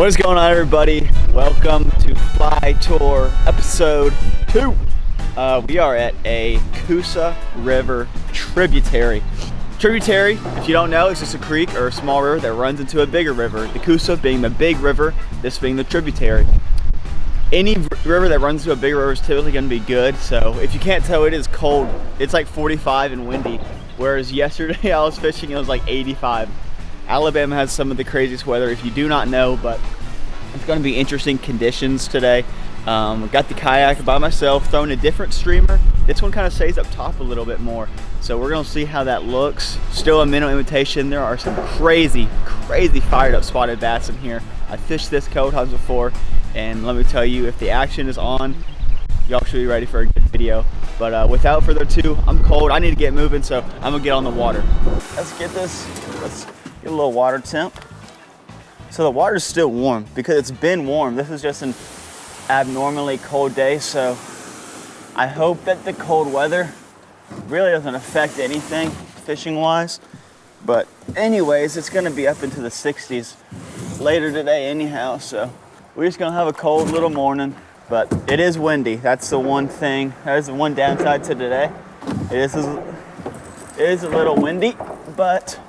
What is going on, everybody? Welcome to Fly Tour episode 2. We are at a Coosa River Tributary. Tributary, if you don't know, is just a creek or a small river that runs into a bigger river. The Coosa being the big river, this being the tributary. Any river that runs into a big river is typically going to be good. So if you can't tell, it is cold. It's like 45 and windy. Whereas yesterday I was fishing, it was like 85. Alabama has some of the craziest weather if you do not know, but it's going to be interesting conditions today. Got the kayak by myself, throwing a different streamer. This one kind of stays up top a little bit more. So we're going to see how that looks. Still a minnow imitation. There are some crazy fired up spotted bass in here. I fished this couple times before, and let me tell you, if the action is on, y'all should be ready for a good video. But without further ado, I'm cold. I need to get moving, so I'm gonna get on the water. Let's get a little water temp. So the water's still warm because it's been warm. This is just an abnormally cold day, so I hope that the cold weather really doesn't affect anything fishing wise. But anyways, it's gonna be up into the 60s later today anyhow, so we're just gonna have a cold little morning. But it is windy. That's the one thing. That is the one downside to today. It is a little windy, but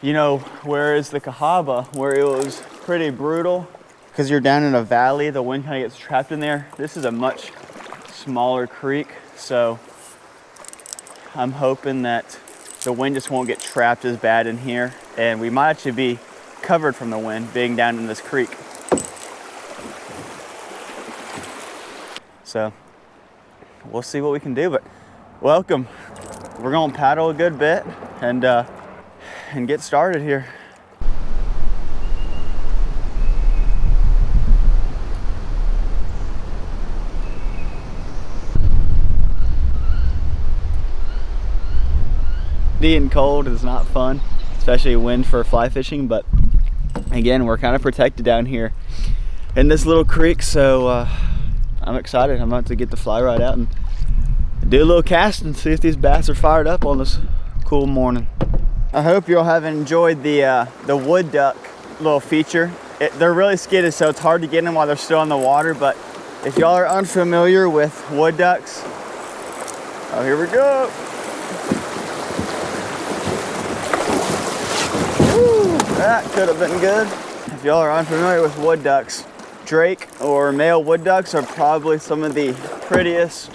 you know, whereas the Cahaba, where it was pretty brutal, because you're down in a valley, the wind kind of gets trapped in there. This is a much smaller creek, so I'm hoping that the wind just won't get trapped as bad in here, and we might actually be covered from the wind being down in this creek. So we'll see what we can do, but welcome. We're gonna paddle a good bit and get started here. Being cold is not fun, especially wind for fly fishing, but again, we're kind of protected down here in this little creek, so I'm excited. I'm about to get the fly rod out and do a little cast and see if these bass are fired up on this cool morning. I hope you all have enjoyed the wood duck little feature. They're really skidded, so it's hard to get them while they're still in the water, but if y'all are unfamiliar with wood ducks, oh, here we go. Woo, that could have been good. If y'all are unfamiliar with wood ducks, Drake or male wood ducks are probably some of the prettiest,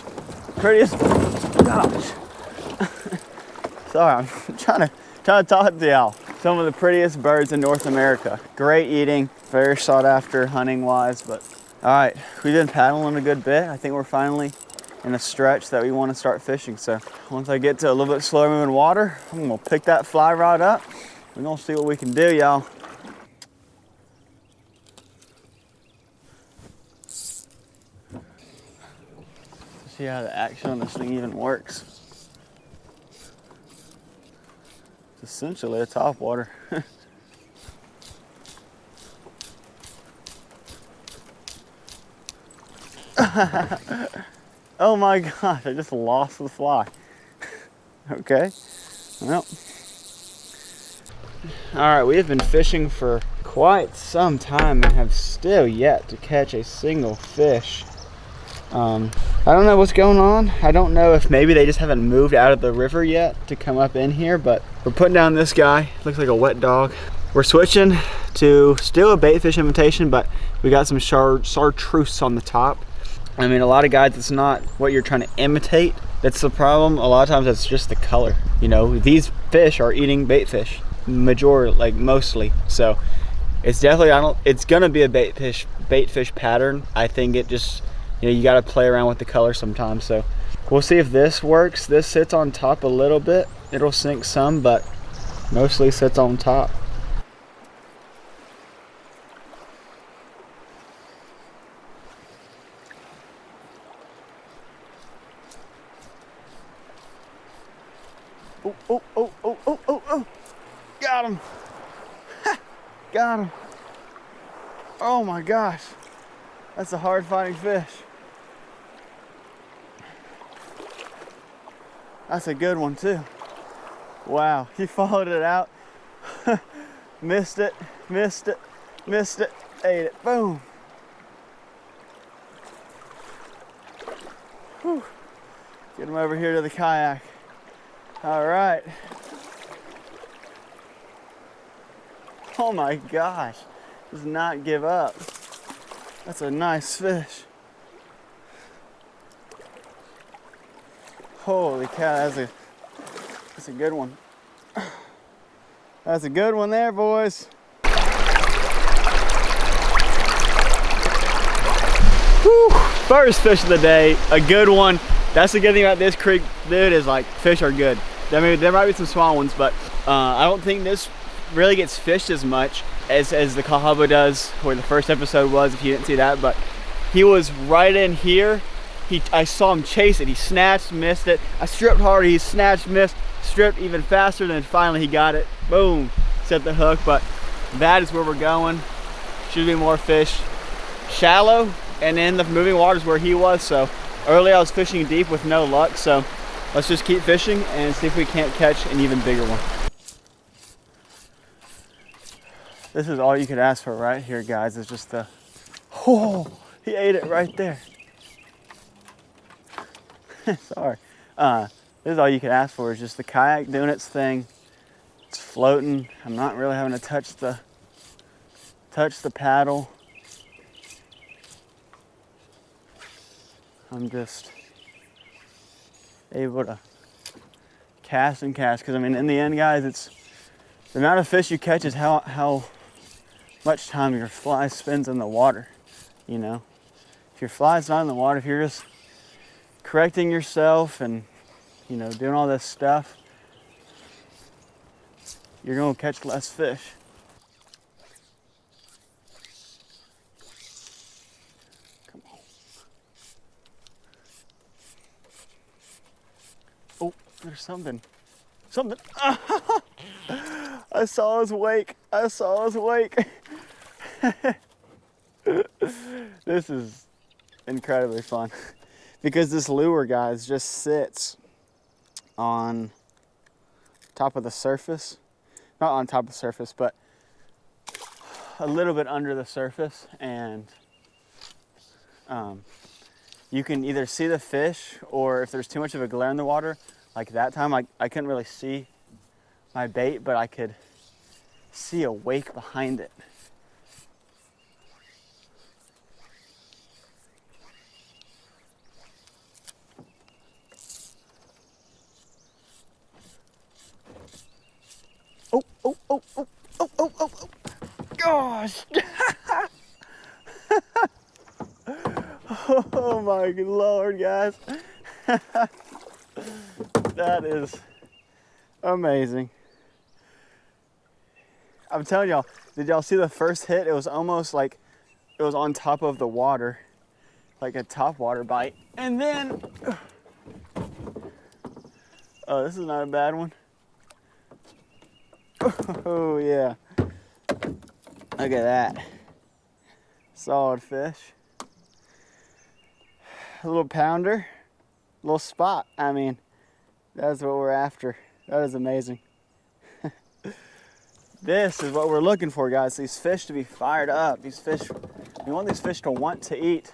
gosh. Sorry, I'm trying to talk to y'all. Some of the prettiest birds in North America. Great eating, very sought after hunting wise, but all right, we've been paddling a good bit. I think we're finally in a stretch that we want to start fishing. So once I get to a little bit slower moving water, I'm gonna pick that fly rod up. We're gonna see what we can do, y'all. See how the action on this thing even works. It's essentially a top water. Oh my gosh, I just lost the fly. Okay, well. All right, we have been fishing for quite some time and have still yet to catch a single fish. I don't know what's going on. I don't know if maybe they just haven't moved out of the river yet to come up in here, but we're putting down this guy. Looks like a wet dog. We're switching to still a bait fish imitation, but we got some chartreuse on the top. I mean, a lot of guys, it's not what you're trying to imitate that's the problem. A lot of times it's just the color. You know, these fish are eating bait fish, mostly. So it's definitely, it's gonna be a bait fish pattern. I think it just, you know, you got to play around with the color sometimes. So we'll see if this works. This sits on top a little bit. It'll sink some, but mostly sits on top. Oh. Got him. Ha! Got him. Oh my gosh. That's a hard fighting fish. That's a good one too. Wow, he followed it out. Missed it. Ate it. Boom. Whew. Get him over here to the kayak. All right. Oh my gosh. Does not give up. That's a nice fish. Holy cow, that's a good one. That's a good one there, boys. Whew. First fish of the day, a good one. That's the good thing about this creek, dude, is like fish are good. I mean, there might be some small ones, but I don't think this really gets fished as much as the Cahaba does, where the first episode was, if you didn't see that. But he was right in here. I saw him chase it. He snatched, missed it. I stripped hard, he snatched, missed, stripped even faster, then finally he got it. Boom, set the hook. But that is where we're going. Should be more fish. Shallow and in the moving waters where he was. So earlier I was fishing deep with no luck. So let's just keep fishing and see if we can't catch an even bigger one. This is all you could ask for right here, guys. It's just the, oh, he ate it right there. Sorry. This is all you can ask for, is just the kayak doing its thing. It's floating. I'm not really having to touch the paddle. I'm just able to cast and cast, because I mean, in the end, guys, it's the amount of fish you catch is how much time your fly spends in the water. You know, if your fly's not in the water, if you're just correcting yourself and, you know, doing all this stuff, you're gonna catch less fish. Come on. Oh, there's something. Something. I saw his wake. I saw his wake. This is incredibly fun. Because this lure, guys, just sits on top of the surface. Not on top of the surface, but a little bit under the surface. And you can either see the fish, or if there's too much of a glare in the water, like that time, I couldn't really see my bait, but I could see a wake behind it. Oh, oh, oh, oh, oh, oh, oh, oh. Gosh. Oh my Lord, guys. That is amazing. I'm telling y'all, did y'all see the first hit? It was almost like it was on top of the water, like a top water bite. And then, oh, this is not a bad one. Oh yeah, look at that, solid fish. A little pounder, little spot. I mean, that's what we're after. That is amazing. This is what we're looking for, guys. These fish to be fired up. These fish, we want these fish to want to eat.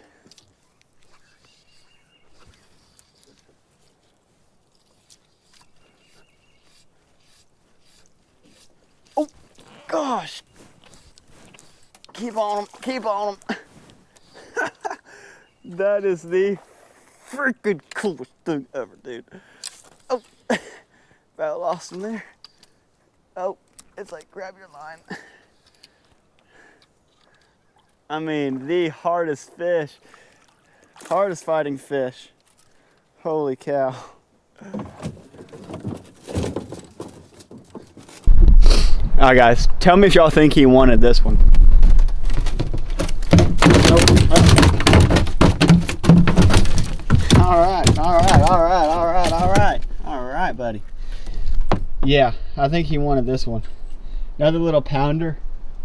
Oh, gosh. Keep on them, keep on them. That is the freaking coolest thing ever, dude. Oh, about lost him there. Oh, it's like grab your line. I mean, the hardest fish, hardest fighting fish. Holy cow. All right, guys, tell me if y'all think he wanted this one. All right, buddy. Yeah, I think he wanted this one. Another little pounder,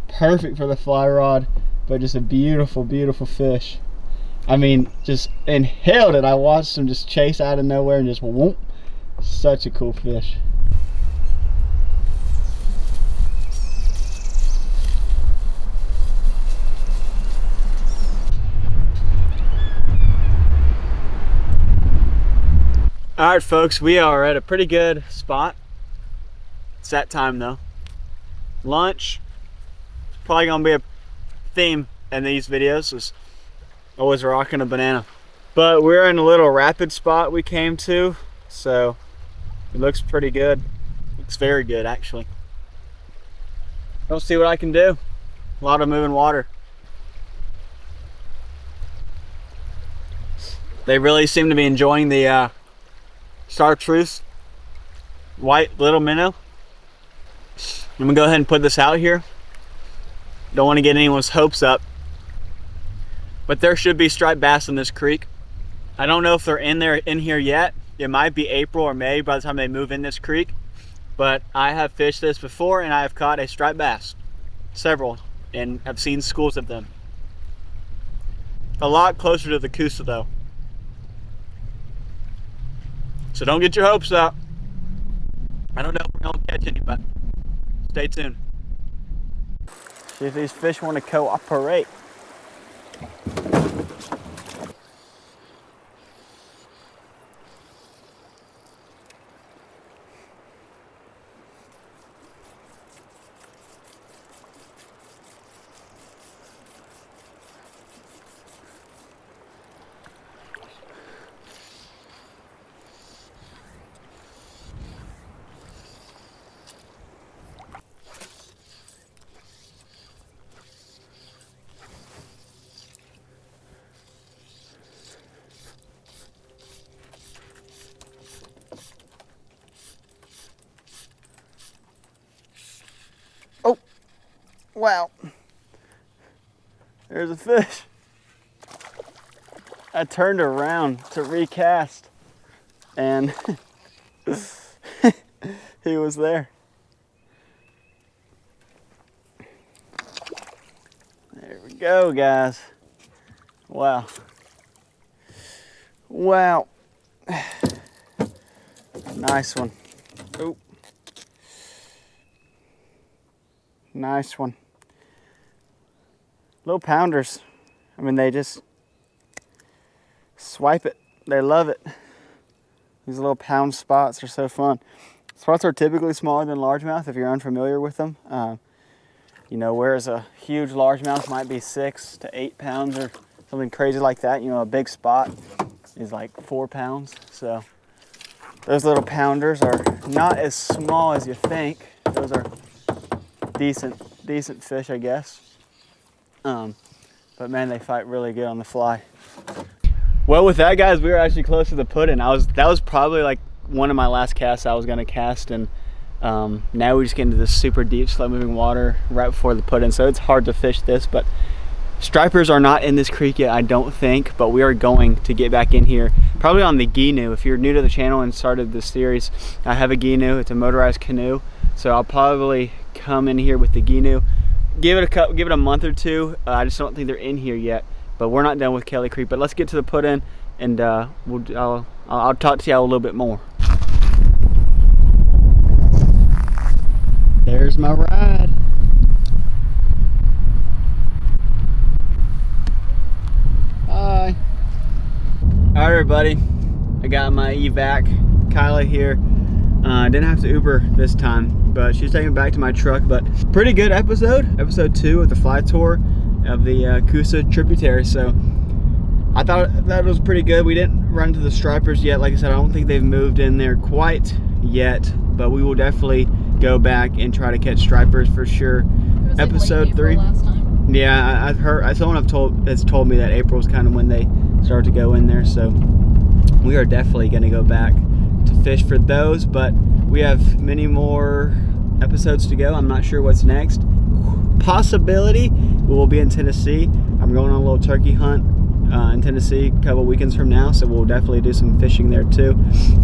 perfect for the fly rod, but just a beautiful, beautiful fish. I mean, just inhaled it. I watched him just chase out of nowhere and just whoop. Such a cool fish. All right, folks, we are at a pretty good spot. It's that time though. Lunch. Probably gonna be a theme in these videos, is always rocking a banana. But we're in a little rapid spot we came to, so it looks pretty good. Looks very good, actually. Don't see what I can do. A lot of moving water. They really seem to be enjoying the chartreuse white little minnow. I'm gonna go ahead and put this out here. Don't want to get anyone's hopes up, but there should be striped bass in this creek. I don't know if they're in here yet. It might be April or May by the time they move in this creek, but I have fished this before and I have caught a striped bass, several, and I've seen schools of them. A lot closer to the Coosa though, so don't get your hopes up. I don't know if we're gonna catch any, but stay tuned. See if these fish want to cooperate. Oh, wow. There's a fish. I turned around to recast and he was there. There we go, guys. Wow. Wow. Nice one. Oh. Nice one. Little pounders. I mean, they just swipe it. They love it. These little pound spots are so fun. Spots are typically smaller than largemouth if you're unfamiliar with them. You know, whereas a huge largemouth might be 6 to 8 pounds or something crazy like that. You know, a big spot is like 4 pounds. So those little pounders are not as small as you think. Those are decent fish, I guess. But man, they fight really good on the fly. Well, with that, guys, we were actually close to the put-in. That was probably like one of my last casts I was gonna cast, and now we just get into this super deep, slow-moving water right before the put-in, so it's hard to fish this. But stripers are not in this creek yet, I don't think, but we are going to get back in here, probably on the Ginu. If you're new to the channel and started this series, I have a Ginu. It's a motorized canoe, so I'll probably come in here with the Ginu. Give it a month or two. I just don't think they're in here yet, but we're not done with Kelly Creek. But let's get to the put-in, and I'll talk to y'all a little bit more. There's my ride. Hi. All right, everybody. I got my evac, Kyla here. I didn't have to Uber this time, but she's taking me back to my truck. But pretty good episode 2 of the fly tour of the Coosa Tributary. So I thought that was pretty good. We didn't run to the stripers yet. Like I said, I don't think they've moved in there quite yet, but we will definitely go back and try to catch stripers for sure. Episode 3. Last time. Yeah, I've heard. Someone has told me that April is kind of when they start to go in there. So we are definitely going to go back to fish for those, but we have many more episodes to go. I'm not sure what's next. Possibility we will be in Tennessee. I'm going on a little turkey hunt in Tennessee a couple weekends from now, so we'll definitely do some fishing there too.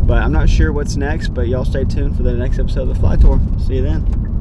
But I'm not sure what's next, but y'all stay tuned for the next episode of the Fly Tour. See you then.